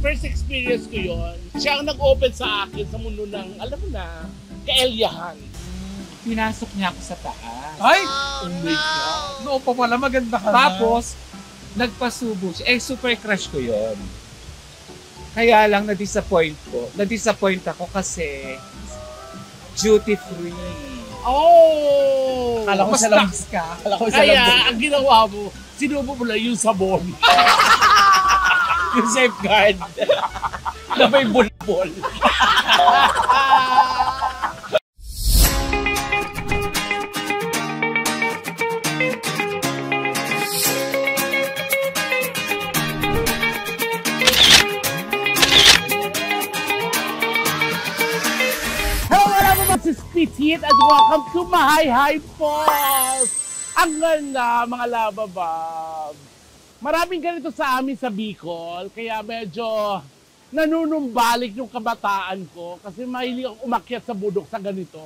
first experience ko yon. Siya ang nag-open sa akin sa mundo ng, alam mo na, kaelyahan. Pinasok niya ako sa taas. Ay! Oh my God. Noon pa pala, maganda ka na. Tapos, nagpasubo siya. Super crush ko yon. Kaya lang, na-disappoint ako kasi duty free. Oh! Kala ko sa labas ka. Kaya, ang ginawa mo, sinubo mo lang yung sabon. Yung safeguard. Na may bulbol. This is Petit at welcome to Mahay Falls! Ang ganda mga lababab! Maraming ganito sa amin sa Bicol, kaya medyo nanunumbalik yung kabataan ko kasi mahilig akong umakyat sa bundok sa ganito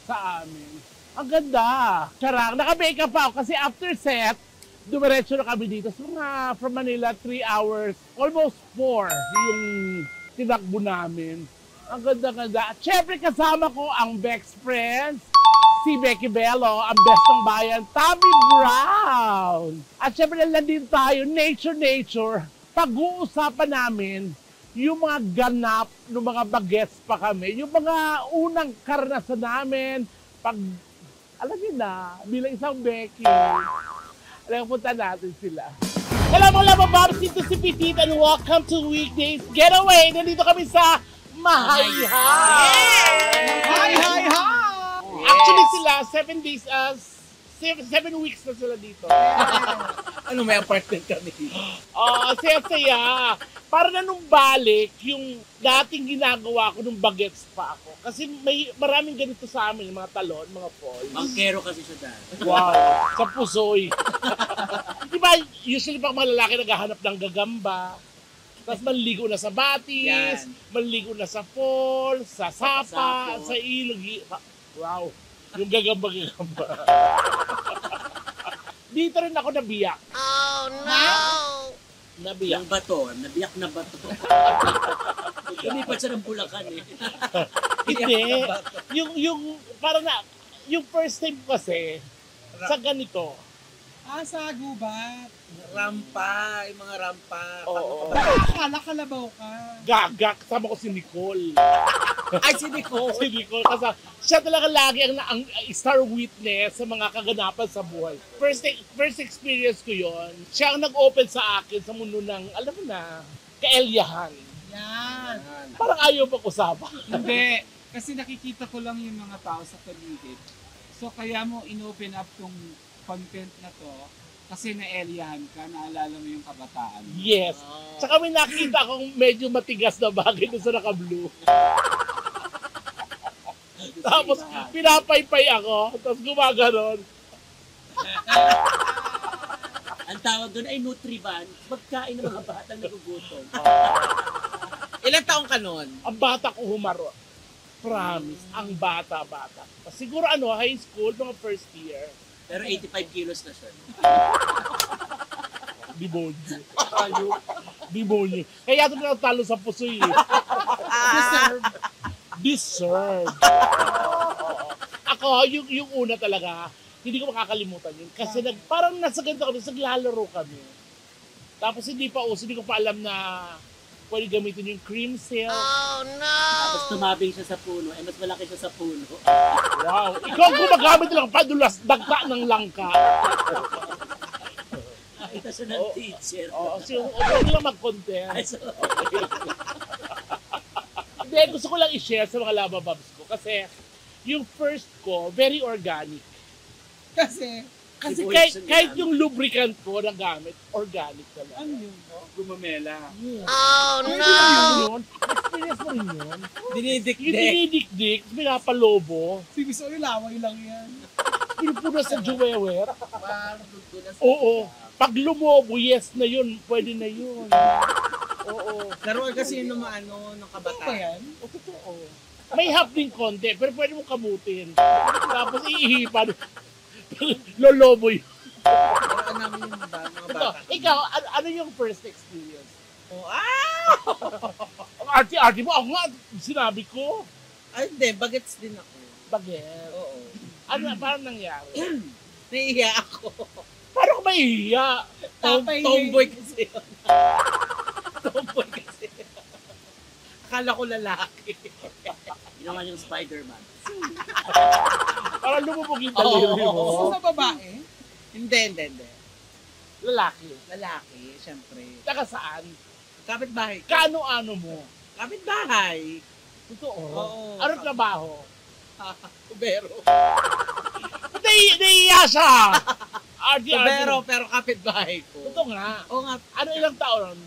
sa amin. Ang ganda! Charang, naka-makeup pa ako kasi after set, dumiretso na kami dito. So mga from Manila, 3 hours, almost 4 yung tinakbo namin. Ang ganda-ganda. At syempre kasama ko ang best friends, si Becky Bello, ang best ng bayan, Tommy Brown. At syempre nandito tayo, nature. Pag-uusapan namin yung mga ganap ng mga bagets pa kami. Yung mga unang karanasan namin. Alam niyo na, bilang isang Becky. Alam, punta natin sila. Hello mga labababs, ito si Petit and welcome to Weekdays Getaway. Nandito kami sa Mahay! Actually sila, 7 days, 7 weeks na sila dito. Ano, may apartment kami dito? Saya-saya. Para na nung balik, yung dating ginagawa ko nung bagets pa ako. Kasi maraming ganito sa amin, mga talon, mga falls. Mangkero kasi siya dahil. Wow, sa pusoy. Diba, usually pag mga lalaki naghahanap ng gagamba, tapos manligo na sa batis, manligo na sa falls, sa sapa, sa ilog. Wow, yung gagamba. Dito rin ako nabiyak. Oh no! Nabiyak. Yung bato, nabiyak na bato. Hindi pa siya ng Bulacan eh. Hindi. Yung parang na, yung first time kasi, sa ganito. Sa gubat. Rampa, yung mga rampa. Oo. Akala kalabaw ka. Gagak, kasama ko si Nicole. Ay, si Nicole. Si Nicole, kasi siya talaga lagi ang star witness sa mga kaganapan sa buhay. First experience ko yon. Siya ang nag-open sa akin sa mundo ng, alam mo na, kaelyahan. Yan. Parang ayaw pag-usapan. Hindi. Kasi nakikita ko lang yung mga tao sa paligid. So kaya mo in-open up tong content na to kasi na-elyahan ka, naalala mo yung kabataan. Yes. Tsaka may nakita akong medyo matigas na bagay doon sa naka-blue. Tapos pinapaypay ako, tapos gumaganon. Ang tawag doon ay Nutriban, magkain ng mga batang nagugutom. Ilang taong ka nun? Ang bata ko humaro. Promise, ang bata-bata. Siguro high school, mga first year. Pero 85 kilos na siya. Demonyo. Demonyo. Kaya ito natalo sa pusoy. Deserve. Ako, yung una talaga, hindi ko makakalimutan yun. Kasi parang nasa ganito kami, naglalaro kami. Tapos hindi ko pa alam na pwede gamitin yung cream seal. Oh no! Tapos tumabing siya sa puno, mas malaki siya sa puno. Wow! Ikaw gumagamit lang padulas, dagta ng langka. Nakita siya ng teacher. Huwag lang mag-contest. Hindi, gusto ko lang i-share sa mga labababs ko. Kasi yung first ko, very organic. Kasi kahit yung lubricant ko na gamit, organic talaga. ano yun? Gumamela. Oh no! Experience mo rin yun. Yung Dinidikdik. dinidikdik, pinapalobo, Sige, so laway lang yan. pinupuna sa juwewer. Oo. Pag lumobo, yes na yun. Pwede na yun. Oo. Laruan kasi yung ng kabataan. Ano ba yan? O, totoo. May hapling konti, pero pwede mong kamutin. Tapos iihipan. Lolobo yun. Laruan namin yung mga bata. Ikaw, ano yung first experience? Oh, Arte-arte mo. Ako nga, sinabi ko. Ay, hindi. Bagets din ako. Bagay. Oo. Ano, parang nangyari? Nahihiya ako. Parang mahihiya. Tomboy kasi yun. Tomboy kasi. Akala ko lalaki. Ginawa niyang Spider-Man. Parang lumubog yung daliri mo. Oo. Sa babae? Hindi. Lalaki. Lalaki, syempre. Taga saan? Kapit-bahay. Kaano-ano mo? Kapit-bahay. Totoo. Oo. Ano trabaho? Kubero. Nahihiya siya! Kubero, pero kapit-bahay ko. Totoo nga. Oo nga, Ano ilang taon?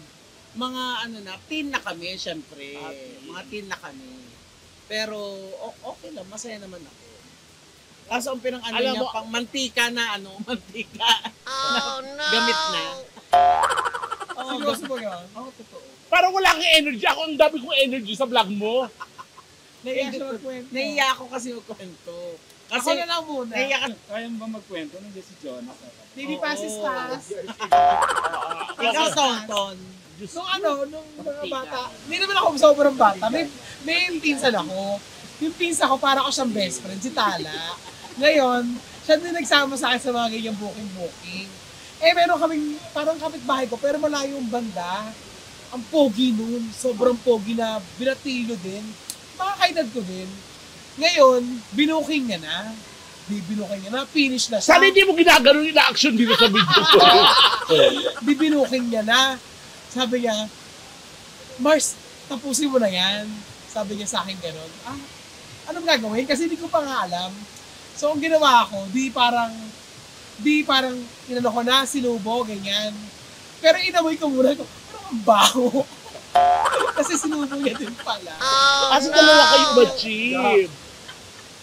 mga teen na kami, syempre. Mga teen na kami. Pero, okay lang, masaya naman ako. Kaso ang pinang Alam niya, mo- pang mantika na, mantika. Oh no! Gamit na. Oo, Seryoso mo yun? Oo, totoo. Parang wala kang energy. Ako ang dami kong energy sa vlog mo. Naiya siya magkwento. Naiya ako kasi magkwento. Kasi, Ako na lang muna. naiya ka. Kaya mo ba magkwento? Nandiyan si Jonas. Baby Passes Passes Pass. Ikaw, Tonton. Nung mga bata, hindi naman ako sobrang bata. May pinsan ako. Yung pinsan ko, para ko siyang best friend, si Tala. Ngayon, siya din nagsama sa akin sa mga ganyang booking. Eh, meron kaming, parang kapitbahay ko, pero malayo yung banda. Ang pogi nun, sobrang pogi na, binatilo din. Mga kaedad ko din. Ngayon, binuking niya na. Bibinuking niya na, finish na siya. Sana hindi mo ginagano yung action dito sa video ko. Bibinuking niya na. Sabi niya, Mars, tapusin mo na yan. Sabi niya sa akin gano'n. Anong gagawin? Kasi hindi ko pa nga alam. So, ang ginawa ko, di parang, inano ko na, sinubo, ganyan. Pero inamoy ko muna, parang ang baho. Kasi sinubo niya din pala. Kasi dalawa kayo ba-chip?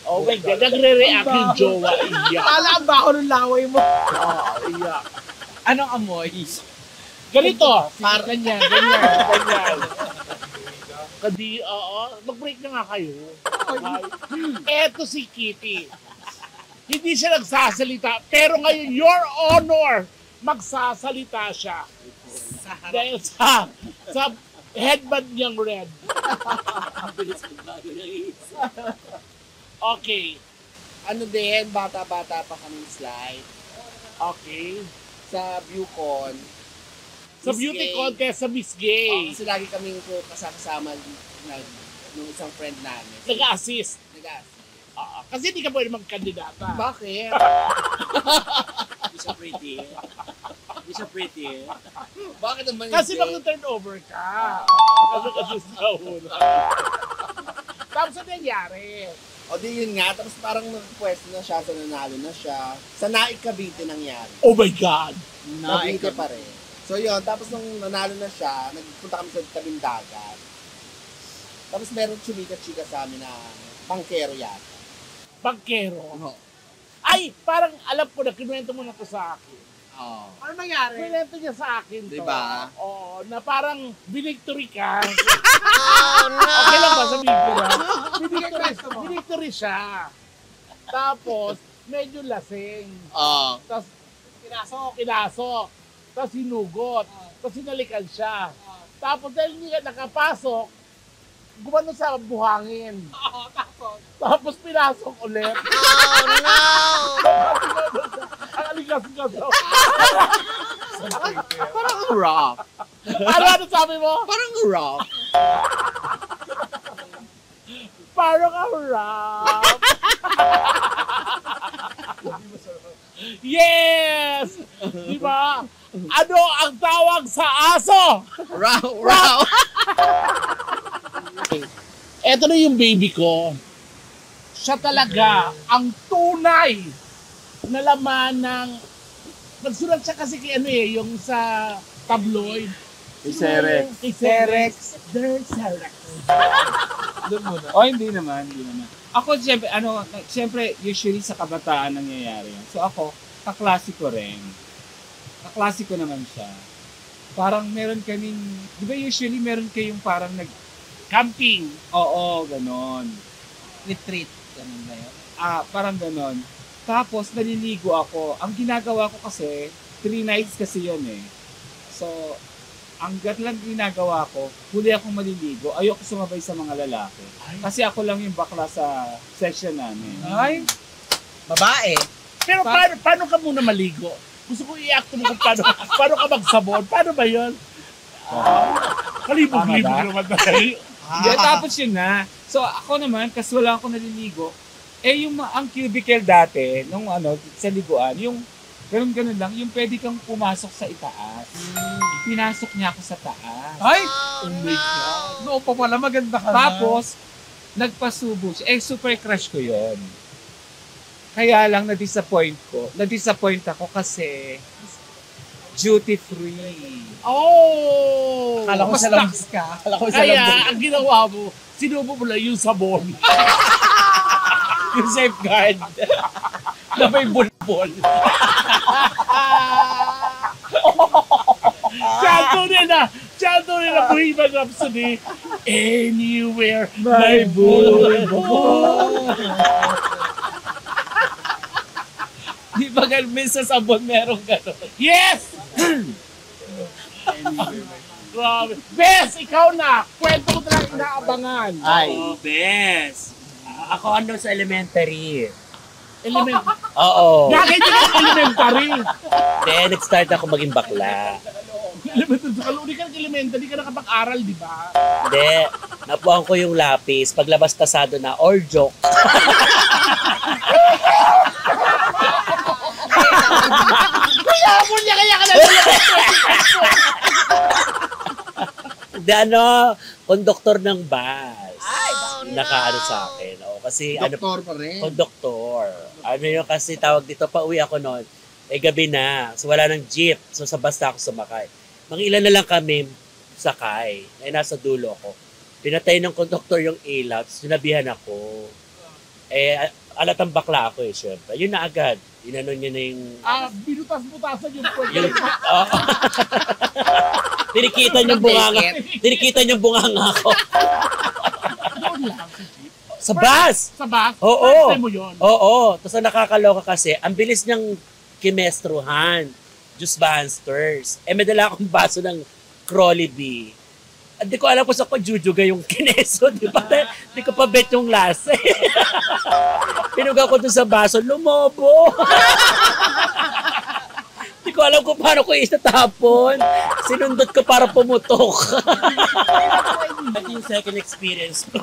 Oh my God, nagre-react yung jowa. Iya. Pala ang baho ng laway mo. Iya. Anong amoy? Ganito. Ganyan. Mag-break na nga kayo. Eto si Kitty. Hindi siya nagsasalita. Pero ngayon, your honor, magsasalita siya. Dahil sa headband niyang red. Ang bilis ng bago ng isa. Okay. Ano din, bata-bata pa kami slide. Okay. Sa Viewcon. Sa Miss beauty Gay. contest sa Miss Gay. Kasi lagi kaming kasama ng isang friend namin. Nag-assist. Nag-assist. Kasi hindi ka pwede magkandidata. Bakit? Hindi siya pretty. Hindi siya pretty. Bakit naman Kasi hindi? mag-turn over ka. Kasi sa una. Tapos ano nangyari? O di yun nga, tapos parang nagpwesto na siya, so nanalo na siya. Sa Naik Cavite nangyari. Oh my God! Cavite pa rin. So yun, tapos nung nanalo na siya, nagpunta kami sa tabing dagat. Tapos meron chumika-chika sa amin na pangkero yata. Pagkero. Oo. Ay, parang alam ko na, kinuwento mo na to sa akin. Oo. Ano nangyari? Kinuwento niya sa akin to. Diba? Oo, na parang binigtory ka. Oh no! Okay lang ba sabihin ko na? Binigtory. Binigtory siya. Tapos, medyo lasing. Oo. Tapos, kinasok. Tapos hinugot. Tapos hinalikan siya. Tapos dahil hindi ka nakapasok, gumano sa buhangin. Tapos pinasok ulit. Oh no! Ang alikas-gas. Parang rock. Ano sabi mo? Parang rock. Parang ang rap. Yes! Di ba? Ano ang tawag sa aso? Rock. Eto na yung baby ko. Siya talaga ang tunay na laman ng... Nagsulat siya kasi kay yung sa tabloid. Si Serex. Kay Serex. There's Serex. Doon muna. Oh, hindi naman. Ako, siyempre, usually sa kabataan nangyayari yan. So ako, kaklasiko rin. Kaklasiko naman siya. Parang meron kaming, di ba usually meron kayong parang Camping. oo, ganon. Retreat. Ganun ba yun? Parang ganon. Tapos, naliligo ako. Ang ginagawa ko kasi, 3 nights kasi yun eh. So, hanggat lang ginagawa ko, huli akong maliligo, ayoko sumabay sa mga lalaki. Kasi ako lang yung bakla sa session namin. Ay, babae. Pero paano ka muna maligo? Gusto ko i-act mo kung paano ka magsabon. Paano ba yun? Kalibog-libog Tama ba? naman tayo. Yeah, tapos yun na. So ako naman, kasi wala akong naliligo, ang cubicle dati, nung sa liguan, yung ganun lang, yung pwede kang pumasok sa itaas. Pinasok niya ako sa taas. Ay, Oh my God. no pa pala, maganda ka na. Tapos, nagpasubo siya. Super crush ko yon. Kaya lang na-disappoint ako kasi duty free. Oh! Akala ko Basta, sa labas ka. Akala ko sa labas. kaya, ang ginawa mo, sinubo mo lang yung sabon. Yung safeguard na may bulbol. Chanto rin na Bohemian Rhapsody. Anywhere, May bulbol. Di ba minsan sa sabon meron gano'n? Yes! Grabe. Bes, ikaw na. Kwento mo talagang inaabangan. Oh, best. Ako sa elementary. Element. Oo. Bakit hindi ka elementary? Then, nag-start ako maging bakla. Elementary. Sa kaluli ka ng elementary, ka nakapag-aral, di ba? Hindi. Napuan ko yung lapis. Paglabas tasado na, or joke. Kaya ka na Hindi, konduktor ng bus. Nakaano sa akin. Oo, kasi Doktor pa rin. konduktor. Ano yun kasi tawag dito, pauwi ako noon. Gabi na. So wala nang jeep. So sa bus na ako sumakay. Mga ilan na lang kami sakay. Nasa dulo ako. Pinatay ng konduktor yung ilaw. Sinabihan ako. Alatang bakla ako syempre. Yun na agad. Inanon niya na yung... binutas-butasan yung yung tinikitan yung bunganga. Tinikitan yung bunganga ko. Doon lang sa jeep. Sa bus! Sa bus? Oo. First time mo yun? Oo. Tapos ang nakakaloka kasi, ang bilis niyang kimestruhan. Juice Bansters. May dala akong baso ng Crowley. Hindi ko alam kung sa jujuga yung kineso, di ba? Hindi ko pa bet yung lasa. Pinuga ko dun sa baso, lumobo. Hindi ko alam kung paano ko itatapon. Sinundot ko para pumutok. At yung second experience ko.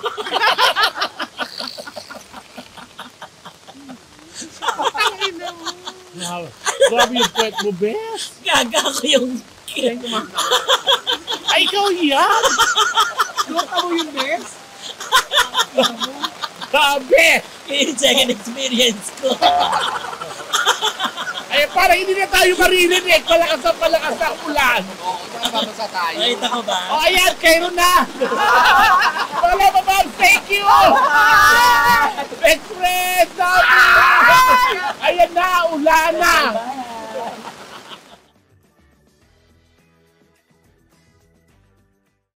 Grabe yung kwet mo, Bes. Gaga ko yung... Ay, ikaw yan! Luka mo yung best? Grabe! Yung second experience ko. Ay, parang hindi na tayo maririnig. Palakas ang ulan. Oo, nakababasa tayo. Nakita ko ba? O, ayan, kayo na! Wala ba ba? Thank you! Express! Ayan na, ulan na!